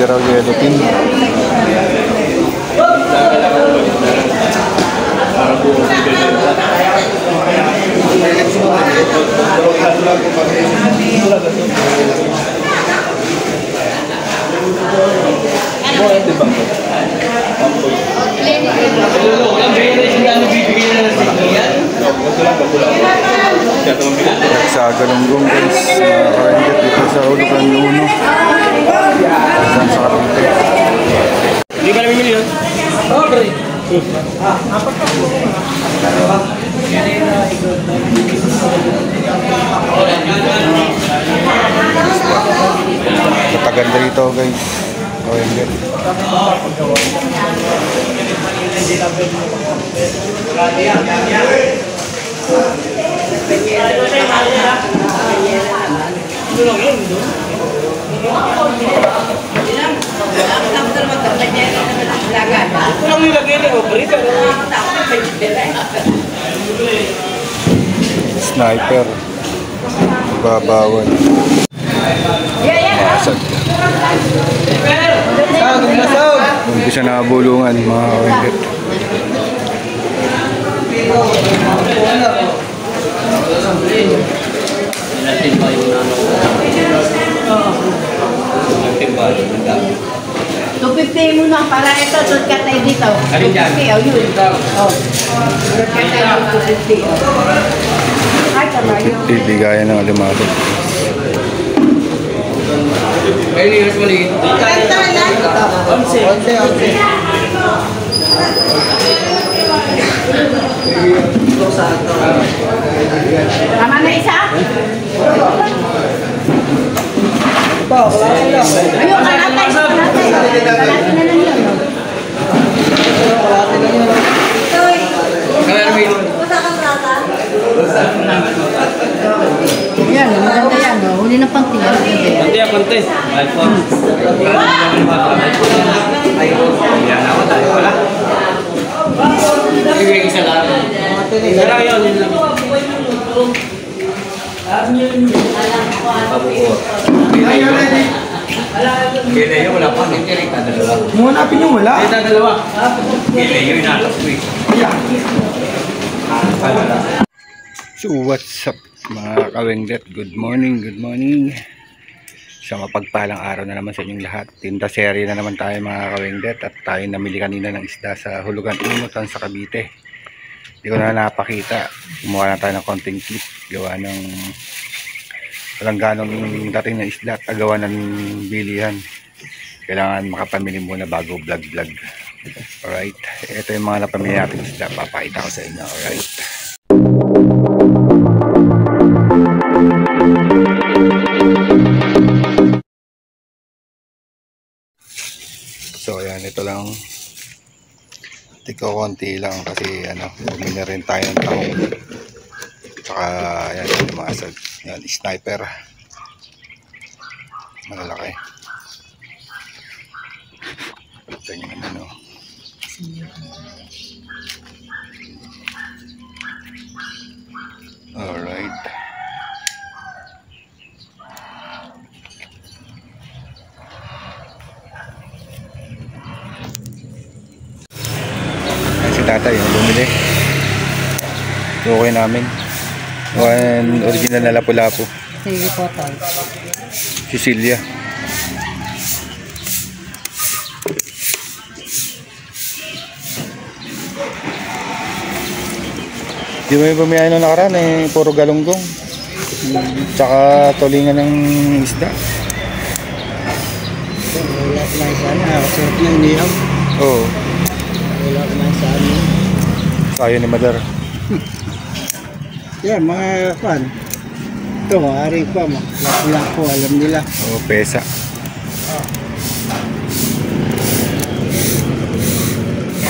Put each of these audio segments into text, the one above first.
Raw yellow pin. Sa Galunggong guys, nakakaranggat dito sa Hulugan 1. Sa Cavite. Hindi ba namimili yun? Oo, bro. Mataganda rito guys. Karangat. Sniper. Babawan. Masag. Umpisa na bulungan mga kawendet. $250 muna para ito, doon ka tayo dito. $250, oh yun. Doon ka tayo $250. Ay, tama yun. Bigayan ng alimado. Kaya niyo mas maliit. Onse. Tama na isa? Ayun, kalatay. Kalati na lang yun. Yan, maganda yan. Huli na panty. Panty. iPhone. Yan ako tayo pala. Ibigay isa lang. Pero yun lang. Kaya yun wala pa. Kaya dalawa. Muhanapin yung wala. Kaya dalawa. Kaya yun inatas ko eh. So what's up mga kawengdet? Good morning. Sa mapagpalang araw na naman sa inyong lahat. Tinda serye na naman tayo mga kawengdet. At tayo namili kanina ng isda sa Hulugan 1 sa Cavite. Hindi ko na napakita. Kumuha na tayo ng konting clip. Gawa ng walang ganong dating na isda at agawa ng bilihan. Kailangan makapamili muna bago vlog. Alright. Ito yung mga napamili natin isda. Papakita ko sa inyo. Alright. So ayan, ito lang. Tiko konti lang kasi bumili rin tayo ng tahong. Tsaka ayan, lumasag. Ayan, sniper. Malalaki. Ito yung Alright. Si tatay yung bumili. Okay namin. One original na lapu-lapu. Sige po tayo. Sicilia. Di ba yung bumiyahin nung nakaraan puro galunggong. Tsaka tulingan ng isda. Wala ka lang sana. Nakakasarap na inihaw. Oo. Wala ka lang sana. Sayo ni Madar. Yan, mga pan. Ito, maaari pa. Lapo-lapo, alam nila. O, pesa.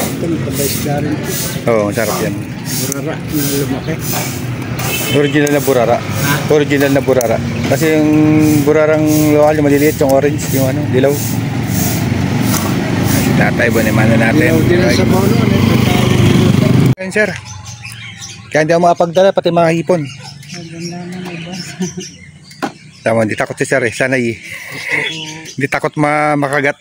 Ito, matabay isda rin. Oo, masarap yan. Burara na lumaki. Original na burara. Original na burara. Kasi yung burarang lokal, yung maliliit, yung orange, yung ano, dilaw. Si tatay, buwan natin. Dilaw din ang sabaw noon. Ayun, sir. Kaya hindi ako makapagdala, pati mga hipon. Maganda naman iba. Tama, hindi takot si sir eh. Sana hindi takot makagat.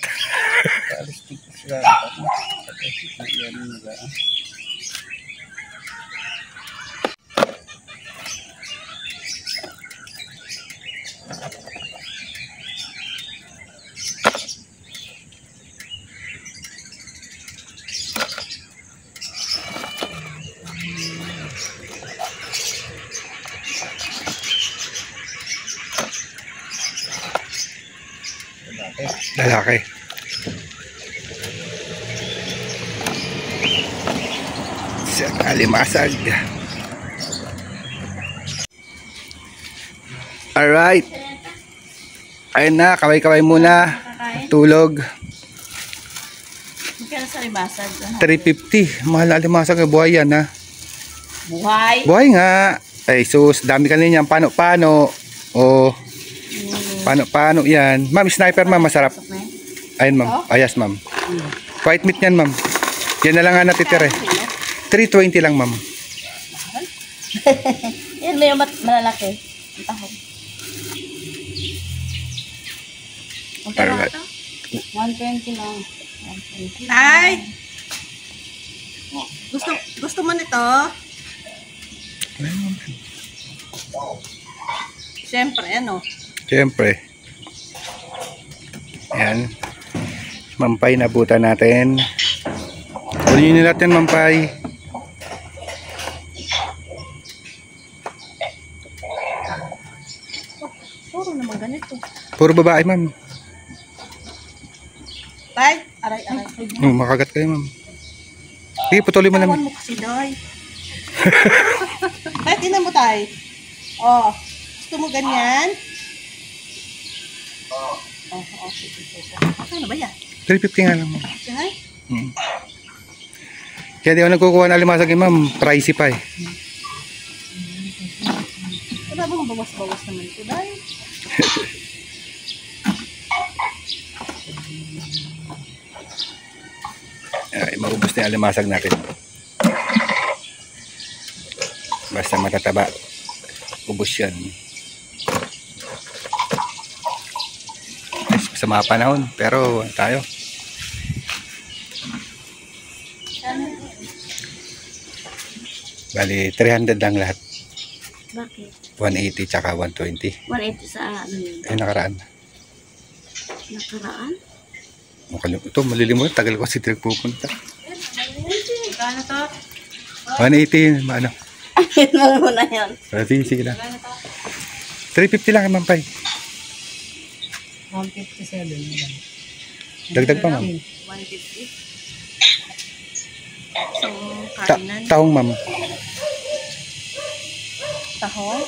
Lalaki. Sa alimasag. Alright. Ayun na, kaway-kaway muna. Tulog. Magkano sa ribasag? 350. Mahal na alimasag. Buhay yan ha. Buhay. Buhay nga. Ay sus, dami kanina yan. Paano-paano. O, paano yan. Ma'am, sniper ma'am, masarap. Ayun ma'am. Ayas ma'am. White meat yan ma'am. Yan na lang nga natitira eh. 320 lang ma'am. Yan mo yung malalaki. Ang tahong. Alright. 120 lang. 120. Ay! Gusto mo nito? Siyempre, ano? Siyempre. Yan. Mampay na buta natin. Kunin nyo natin mampay. Puro naman ganito. Puro babae ma'am. Tay, aray-aray. Makagat kayo ma'am. Sige, patuloy mo Tawan naman. mo kasi, Day. Kahit ina mo, Tay. Oh, gusto mo ganyan? Oh, sige. Ano ba yan? 350 nga lang ma'am. Tay? Kaya di ako nagkukuha ng alimasag eh ma'am. Pricey pa eh. Wala bang bawas-bawas naman ito, Day? Ay, maubos na yung alimasag natin. Basta matataba. Ubos yan. Sa mga panahon. Pero tayo. Bali, 300 lang lahat. Bakit? 180 tsaka 120. 180 sa ano yun? Ay, nakaraan. Nakaraan? Ito, malilimot. Tagal ko kasi pupunta. Kano to? 180, ano? Ayun lang muna yun. Sige lang. 350 lang, Ma'am Pai. 157. Dagdag pa, Ma'am. 150. So, Ta kainan. taong, Ma'am. Tahong.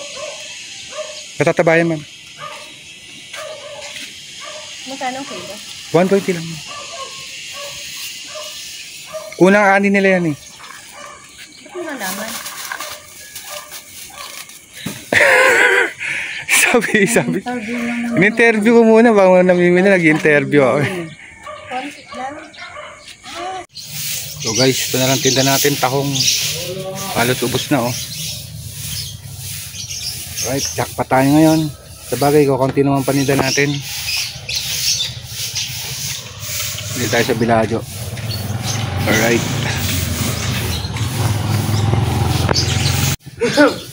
Matatabayan, Ma'am. Magkano kilo? 120 lang, Ma'am. Unang ani nila yan eh. Ba't mo nalaman? sabi. In-interview ko muna bago namimili, nag-interview ako. Konti lang. So guys, ito na lang tinda natin, tahong. Halos ubos na oh. Right, jackpot tayo ngayon. Sabagay, kukunti naman paninda natin. Hindi tayo sa Biladyo. Alright.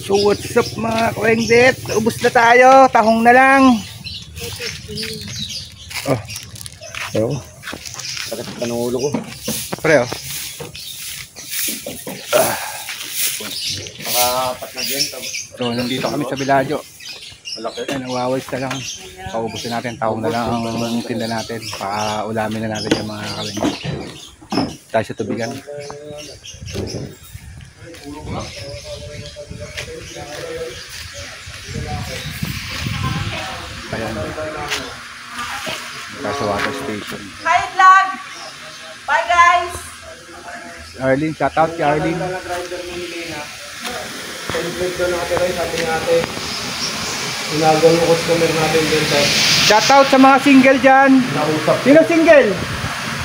So what's up mga kawendet? Ubos na tayo, tahong na lang. Oh. So, Sakit ka ng ulo ko. pre oh. Nakapat na din. So nandito kami sa Biladyo. Ay, nawawais na lang. Paubusin natin, tahong na lang ang tinda natin. Paulamin na natin yung mga kawendet. Tayo sa tubigan. Ayan. Nasa water station. Hi, vlog! Bye, guys! Arlene, shout out kay Arlene. Celebrate doon natin rin, sabi nga ate. Inagaw yung customer natin din sa Shout out sa mga single dyan. nausap. Sino single?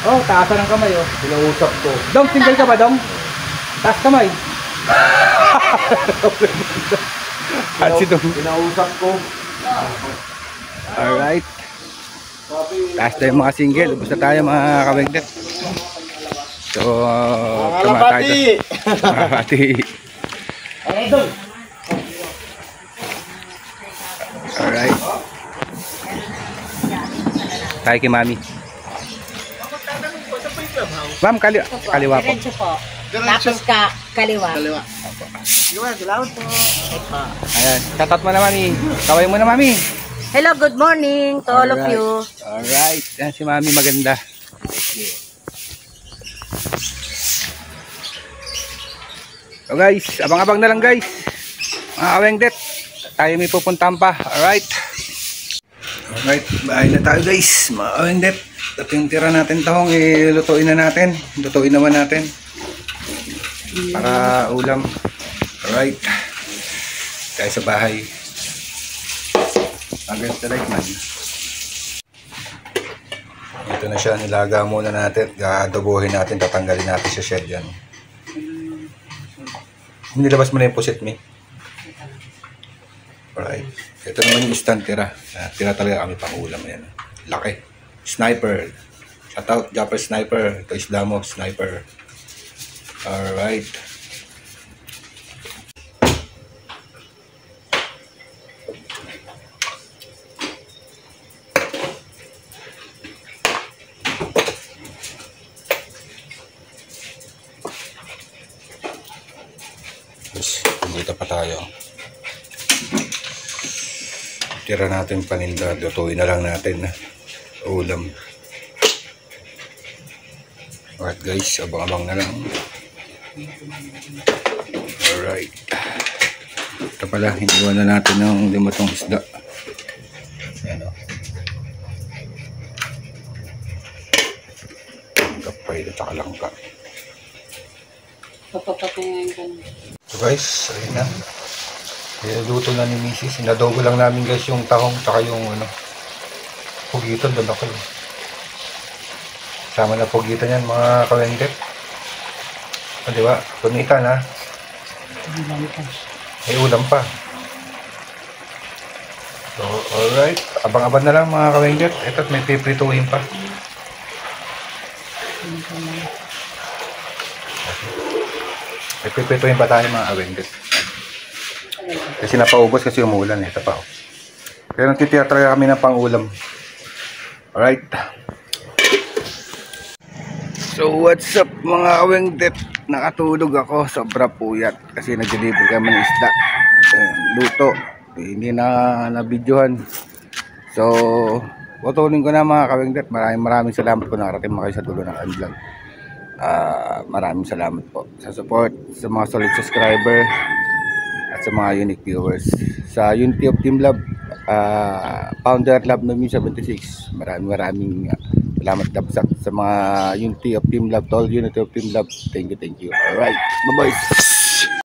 Oh, taasan ng kamay oh. Pinausap ko. Dong, single ka ba, Dong? Taas kamay. At si Dong. Pinausap ko. Alright. Taas tayo mga single. Ubus na tayo mga kawengdet. So, tumatay tayo. Kalapati. Alright. Tayo kay Mami. Ma'am, kaliwa po. Diretso po. Tapos kaliwa. Ayan, shoutout mo na Mami. Kaway mo na Mami. Hello, good morning to all of Alright. you. Alright, yan si Mami maganda. So guys, abang-abang na lang guys. Mga kawengdet, tayo may pupuntahan pa. Alright. Alright, bahay na tayo guys. Mga kawengdet, ito yung tira natin tahong, lutuin na natin. Lutuin naman natin. Para ulam. Alright. Tayo sa bahay. Against the light man. Ito na siya, nilaga muna natin. Gadabuhin natin, tatanggalin natin sa shed yan. Nilabas mo na yung pusit me. Alright. Ito naman yung stand tira. Tira talaga kami pang ulam. Yan. Laki. Sniper. Shout out, Japper Sniper. Ito Islamo, Sniper. Alright. Dito pa tayo. Tira natin paninda. Lutuin na lang natin ulam. Alright guys, abang-abang na lang. Alright. Ito pala, hiniwan na natin ng limatong isda. Ayan o. Kapay at saka langka. Papapatingin ka na. So guys, ayun na. Niluto na ni Mrs. Inadobo lang namin guys yung tahong tsaka yung pugiton doon ako. Sama na pugiton yan mga kawengdet. O diba? Punitan ha. May ulam pa. So alright. Abang-abang na lang mga kawengdet. Ito may piprituhin pa. May piprituhin pa tayo mga kawengdet. Kasi napaubos kasi umulan ito pa. Pero nagtitira talaga kami ng pang-ulam. Alright. So what's up mga kawengdet? Nakatulog ako, sobra puyat kasi nag-deliver kami ng isda. Luto. Hindi na nabidyohan. So putulin ko na mga kawengdet. Maraming salamat po nakarating mga kayo sa dulo ng vlog. Maraming salamat po sa support, sa mga solid subscriber at sa mga unique viewers. Sa Unity of Team Love, Founder Love Nomi 76, maraming salamat sa mga Unity of Team Love, to all Unity of Team Love. Thank you. Alright, bye bye.